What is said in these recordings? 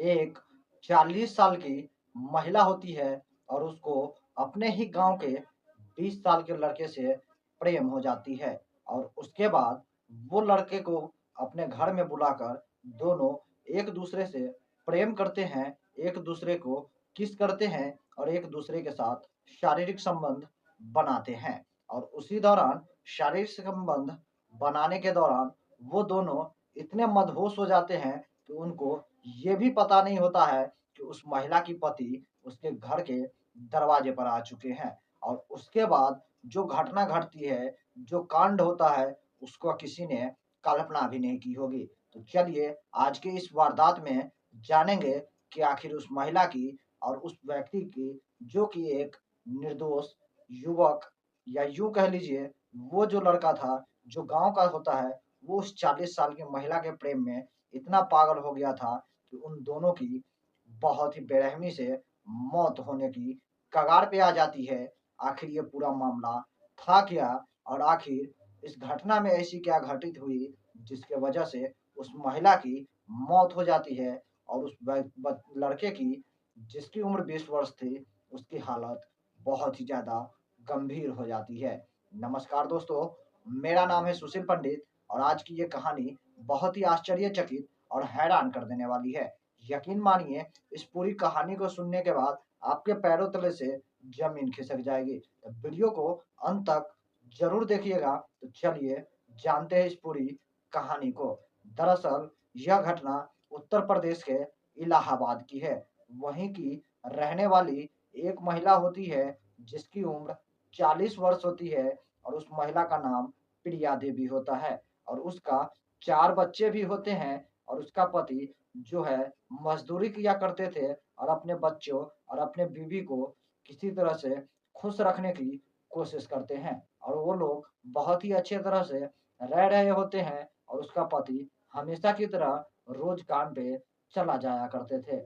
एक 40 साल की महिला होती है और उसको अपने ही गाँव के 20 साल के लड़के से प्रेम हो जाती है और उसके बाद वो लड़के को अपने घर में बुलाकर दोनों एक-दूसरे से प्रेम करते हैं, एक-दूसरे को किस करते हैं और एक-दूसरे के साथ शारीरिक संबंध बनाते हैं और उसी दौरान शारीरिक संबंध बनाने के दौरान वो दोनों इतने मदहोश हो जाते हैं कि उनको ये भी पता नहीं होता है कि उस महिला की पति उसके घर के दरवाजे पर आ चुके हैं और उसके बाद जो घटना घटती है, जो कांड होता है, उसको किसी ने कल्पना भी नहीं की होगी। तो चलिए आज के इस वारदात में जानेंगे कि आखिर उस महिला की और उस व्यक्ति की जो कि एक निर्दोष युवक या यूँ कह लीजिए वो जो लड़का था, जो गाँव का होता है, वो उस 40 साल की महिला के प्रेम में इतना पागल हो गया था कि उन दोनों की बहुत ही बेरहमी से मौत होने की कगार पे आ जाती है। आखिर ये पूरा मामला था क्या और आखिर इस घटना में ऐसी क्या घटित हुई जिसके वजह से उस महिला की मौत हो जाती है और उस लड़के की जिसकी उम्र 20 वर्ष थी उसकी हालत बहुत ही ज़्यादा गंभीर हो जाती है। नमस्कार दोस्तों, मेरा नाम है सुशील पंडित और आज की ये कहानी बहुत ही आश्चर्यचकित और हैरान कर देने वाली है। यकीन मानिए इस पूरी कहानी को सुनने के बाद आपके पैरों तले से ज़मीन खिसक जाएगी। तो वीडियो को अंत तक ज़रूर देखिएगा। तो चलिए जानते हैं इस पूरी कहानी को। दरअसल यह घटना उत्तर प्रदेश के इलाहाबाद की है। वहीं की रहने वाली एक महिला होती है जिसकी उम्र 40 वर्ष होती है और उस महिला का नाम प्रिया देवी होता है और उसका 4 बच्चे भी होते हैं और उसका पति जो है मज़दूरी किया करते थे और अपने बच्चों और अपने बीवी को किसी तरह से खुश रखने की कोशिश करते हैं और वो लोग बहुत ही अच्छे तरह से रह रहे होते हैं और उसका पति हमेशा की तरह रोज़ काम पे चला जाया करते थे।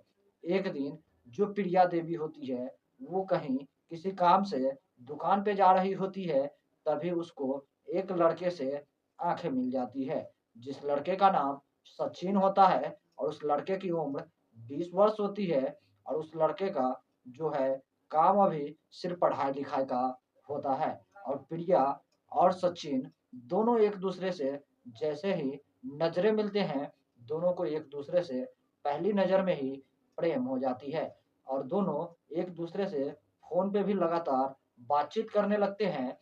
एक दिन जो प्रिया देवी होती है, वो कहीं किसी काम से दुकान पे जा रही होती है, तभी उसको एक लड़के से आँखें मिल जाती है, जिस लड़के का नाम सचिन होता है और उस लड़के की उम्र 20 वर्ष होती है और उस लड़के का जो है काम अभी सिर्फ़ पढ़ाई-लिखाई का होता है और प्रिया और सचिन दोनों एक-दूसरे से जैसे ही नज़रें मिलते हैं, दोनों को एक-दूसरे से पहली नज़र में ही प्रेम हो जाती है और दोनों एक-दूसरे से फ़ोन पे भी लगातार बातचीत करने लगते हैं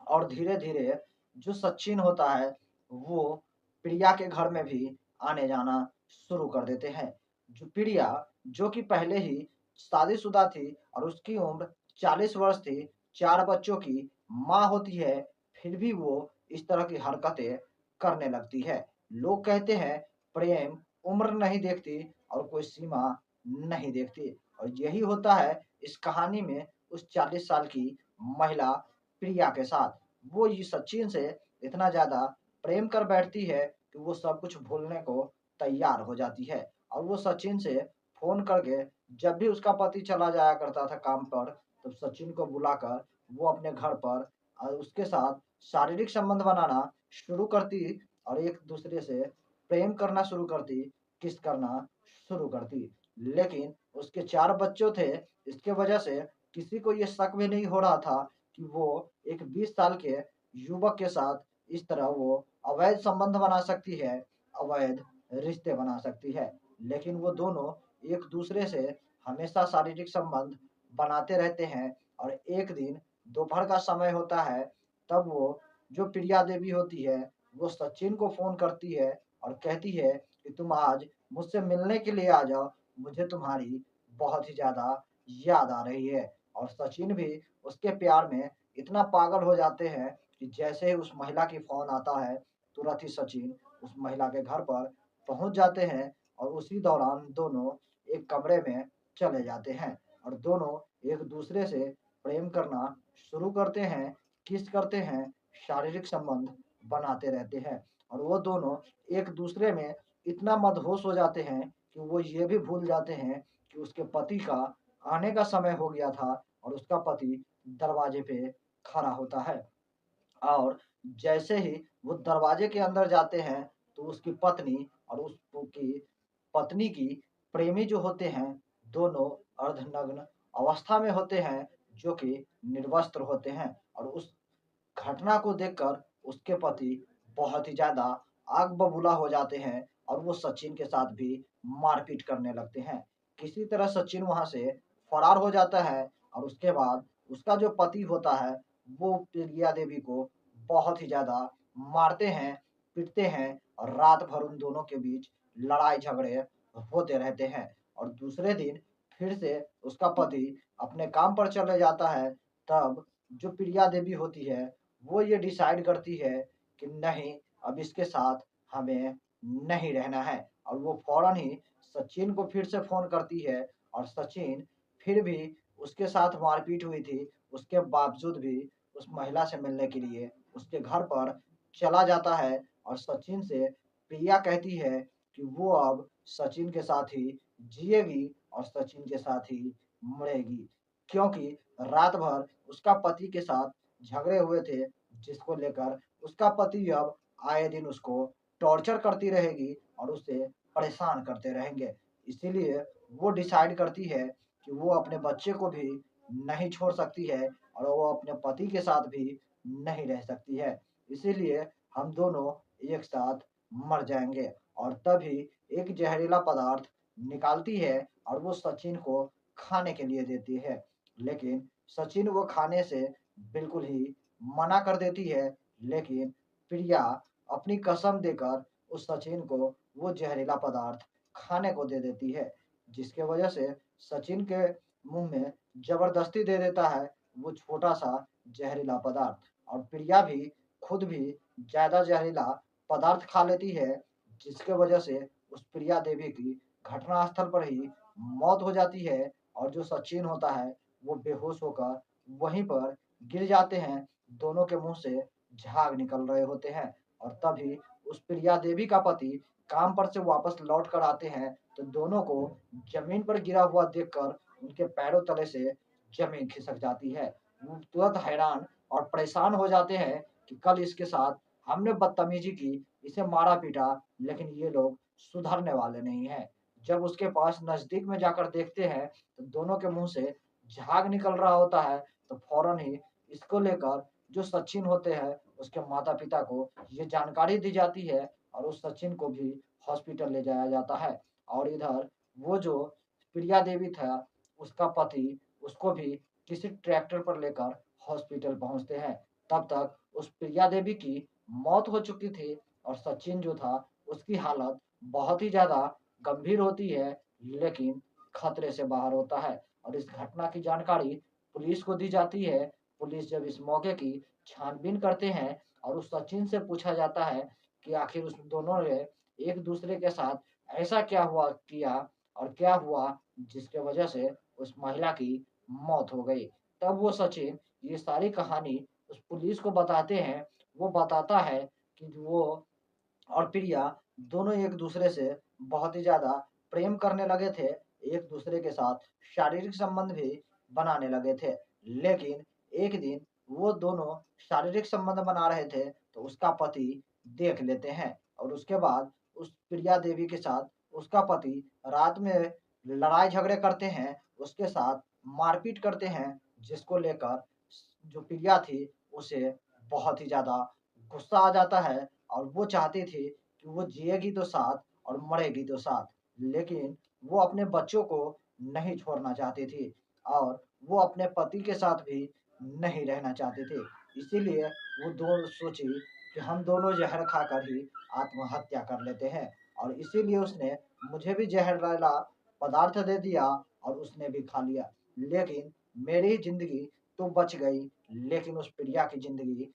और धीरे-धीरे जो सचिन होता है, वो प्रिया के घर में भी आने-जाना शुरू कर देते हैं। जो प्रिया जो कि पहले ही शादीशुदा थी और उसकी उम्र 40 वर्ष थी, 4 बच्चों की माँ होती है, फिर भी वो इस तरह की हरकतें करने लगती है। लोग कहते हैं प्रेम उम्र नहीं देखती और कोई सीमा नहीं देखती और यही होता है इस कहानी में उस 40 साल की महिला प्रिया के साथ। वो ये सचिन से इतना ज़्यादा प्रेम कर बैठती है कि वो सब कुछ भूलने को तैयार हो जाती है और वो सचिन से फ़ोन करके जब भी उसका पति चला जाया करता था काम पर, तो सचिन को बुलाकर वो अपने घर पर उसके साथ शारीरिक संबंध बनाना शुरू करती और एक-दूसरे से प्रेम करना शुरू करती, किस करना शुरू करती। लेकिन उसके 4 बच्चों थे, इसके वजह से किसी को ये शक भी नहीं हो रहा था कि वो एक 20 साल के युवक के साथ इस तरह वो अवैध संबंध बना सकती है, अवैध रिश्ते बना सकती है। लेकिन वो दोनों एक-दूसरे से हमेशा शारीरिक संबंध बनाते रहते हैं और एक दिन दोपहर का समय होता है, तब वो जो प्रिया देवी होती है, वो सचिन को फ़ोन करती है और कहती है कि तुम आज मुझसे मिलने के लिए आ जाओ, मुझे तुम्हारी बहुत ही ज़्यादा याद आ रही है। और सचिन भी उसके प्यार में इतना पागल हो जाते हैं कि जैसे ही उस महिला की फ़ोन आता है, तुरंत ही सचिन उस महिला के घर पर पहुँच जाते हैं और उसी दौरान दोनों एक कमरे में चले जाते हैं और दोनों एक-दूसरे से प्रेम करना शुरू करते हैं, किस करते हैं, शारीरिक संबंध बनाते रहते हैं और वो दोनों एक-दूसरे में इतना मदहोश हो जाते हैं कि वो ये भी भूल जाते हैं कि उसके पति का आने का समय हो गया था और उसका पति दरवाजे पे खड़ा होता है और जैसे ही वो दरवाजे के अंदर जाते हैं, तो उसकी पत्नी और उसकी पत्नी की प्रेमी जो होते हैं दोनों अर्धनग्न अवस्था में होते हैं, जो कि निर्वस्त्र होते हैं, और उस घटना को देखकर उसके पति बहुत ही ज़्यादा आग बबूला हो जाते हैं और वो सचिन के साथ भी मारपीट करने लगते हैं। किसी तरह सचिन वहाँ से फरार हो जाता है और उसके बाद उसका जो पति होता है वो प्रिया देवी को बहुत ही ज़्यादा मारते हैं, पीटते हैं और रात भर उन दोनों के बीच लड़ाई झगड़े होते रहते हैं। और दूसरे दिन फिर से उसका पति अपने काम पर चले जाता है। तब जो प्रिया देवी होती है वो ये डिसाइड करती है कि नहीं, अब इसके साथ हमें नहीं रहना है, और वो फौरन ही सचिन को फिर से फ़ोन करती है। और सचिन फिर भी उसके साथ मारपीट हुई थी, उसके बावजूद भी उस महिला से मिलने के लिए उसके घर पर चला जाता है। और सचिन से प्रिया कहती है कि वो अब सचिन के साथ ही जिएगी और सचिन के साथ ही मरेगी, क्योंकि रात भर उसका पति के साथ झगड़े हुए थे, जिसको लेकर उसका पति अब आए दिन उसको टॉर्चर करती रहेगी और उसे परेशान करते रहेंगे। इसीलिए वो डिसाइड करती है कि वो अपने बच्चे को भी नहीं छोड़ सकती है और वो अपने पति के साथ भी नहीं रह सकती है। इसीलिए हम दोनों एक साथ मर जाएँगे। और तभी एक जहरीला पदार्थ निकालती है और वो सचिन को खाने के लिए देती है। लेकिन सचिन वो खाने से बिल्कुल ही मना कर देती है, लेकिन प्रिया अपनी कसम देकर उस सचिन को वो जहरीला पदार्थ खाने को दे देती है, जिसके वजह से सचिन के मुँह में ज़बरदस्ती दे देता है वो छोटा-सा जहरीला पदार्थ। और प्रिया भी खुद भी ज़्यादा जहरीला पदार्थ खा लेती है, जिसके वजह से उस प्रिया देवी की घटनास्थल पर ही मौत हो जाती है। और जो सचिन होता है वो बेहोश होकर वहीं पर गिर जाते हैं। दोनों के मुँह से झाग निकल रहे होते हैं। और तभी उस प्रिया देवी का पति काम पर से वापस लौट कर आते हैं, तो दोनों को ज़मीन पर गिरा हुआ देखकर उनके पैरों तले से ज़मीन खिसक जाती है। वो तुरंत हैरान और परेशान हो जाते हैं कि कल इसके साथ हमने बदतमीज़ी की, इसे मारा-पीटा, लेकिन ये लोग सुधरने वाले नहीं हैं। जब उसके पास नज़दीक में जाकर देखते हैं, तो दोनों के मुँह से झाग निकल रहा होता है, तो फ़ौरन ही इसको लेकर जो सचिन होते हैं, उसके माता-पिता को ये जानकारी दी जाती है और उस सचिन को भी हॉस्पिटल ले जाया जाता है। और इधर वो जो प्रिया देवी था, उसका पति उसको भी किसी ट्रैक्टर पर लेकर हॉस्पिटल पहुँचते हैं। तब तक उस प्रिया देवी की मौत हो चुकी थी और सचिन जो था, उसकी हालत बहुत ही ज़्यादा गंभीर होती है, लेकिन खतरे से बाहर होता है। और इस घटना की जानकारी पुलिस को दी जाती है। पुलिस जब इस मौके की छानबीन करते हैं और उस सचिन से पूछा जाता है कि आखिर उस दोनों ने एक दूसरे के साथ ऐसा क्या हुआ किया और क्या हुआ जिसके वजह से उस महिला की मौत हो गई। तब वो सचिन ये सारी कहानी उस पुलिस को बताते हैं। वो बताता है कि वो और प्रिया दोनों एक दूसरे से बहुत ही ज़्यादा प्रेम करने लगे थे, एक दूसरे के साथ शारीरिक संबंध भी बनाने लगे थे। लेकिन एक दिन वो दोनों शारीरिक संबंध बना रहे थे, तो उसका पति देख लेते हैं और उसके बाद उस प्रिया देवी के साथ उसका पति रात में लड़ाई झगड़े करते हैं, उसके साथ मारपीट करते हैं, जिसको लेकर जो प्रिया थी उसे बहुत ही ज़्यादा गुस्सा आ जाता है और वो चाहती थी कि वो जिएगी तो साथ और मरेगी तो साथ। लेकिन वो अपने बच्चों को नहीं छोड़ना चाहती थी और वो अपने पति के साथ भी नहीं रहना चाहती थी। इसीलिए वो दोनों सोची कि हम दोनों ज़हर खाकर ही आत्महत्या कर लेते हैं, और इसीलिए उसने मुझे भी ज़हरीला पदार्थ दे दिया और उसने भी खा लिया। लेकिन मेरी ज़िंदगी तो बच गई, लेकिन उस प्रिया की ज़िंदगी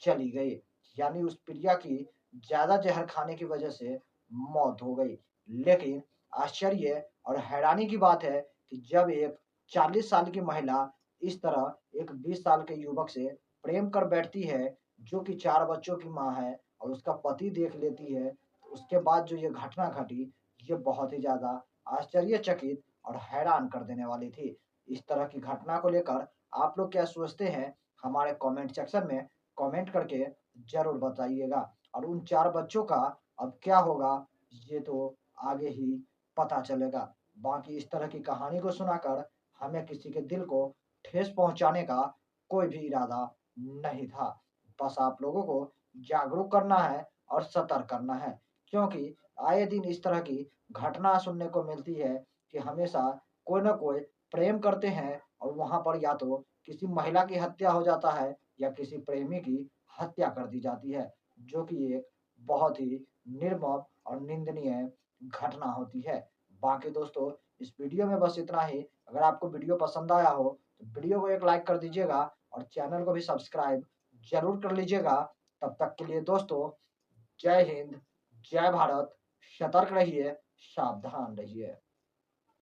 चली गई। यानी उस प्रिया की ज़्यादा ज़हर खाने की वजह से मौत हो गई। लेकिन आश्चर्य और हैरानी की बात है कि जब एक 40 साल की महिला इस तरह एक 20 साल के युवक से प्रेम कर बैठती है, जो कि 4 बच्चों की माँ है और उसका पति देख लेती है, तो उसके बाद जो ये घटना घटी, ये बहुत ही ज़्यादा आश्चर्यचकित और हैरान कर देने वाली थी। इस तरह की घटना को लेकर आप लोग क्या सोचते हैं? हमारे कमेंट सेक्शन में कमेंट करके ज़रूर बताइएगा। और उन 4 बच्चों का अब क्या होगा, ये तो आगे ही पता चलेगा। बाकी इस तरह की कहानी को सुनाकर हमें किसी के दिल को ठेस पहुँचाने का कोई भी इरादा नहीं था। बस आप लोगों को जागरूक करना है और सतर्क करना है, क्योंकि आए दिन इस तरह की घटना सुनने को मिलती है कि हमेशा कोई न कोई प्रेम करते हैं और वहाँ पर या तो किसी महिला की हत्या हो जाता है या किसी प्रेमी की हत्या कर दी जाती है, जो कि एक बहुत ही निर्मम और निंदनीय घटना होती है। बाकी दोस्तों, इस वीडियो में बस इतना ही। अगर आपको वीडियो पसंद आया हो तो वीडियो को एक लाइक कर दीजिएगा और चैनल को भी सब्सक्राइब ज़रूर कर लीजिएगा। तब तक के लिए दोस्तों, जय हिंद, जय भारत, सतर्क रहिए, सावधान रहिए।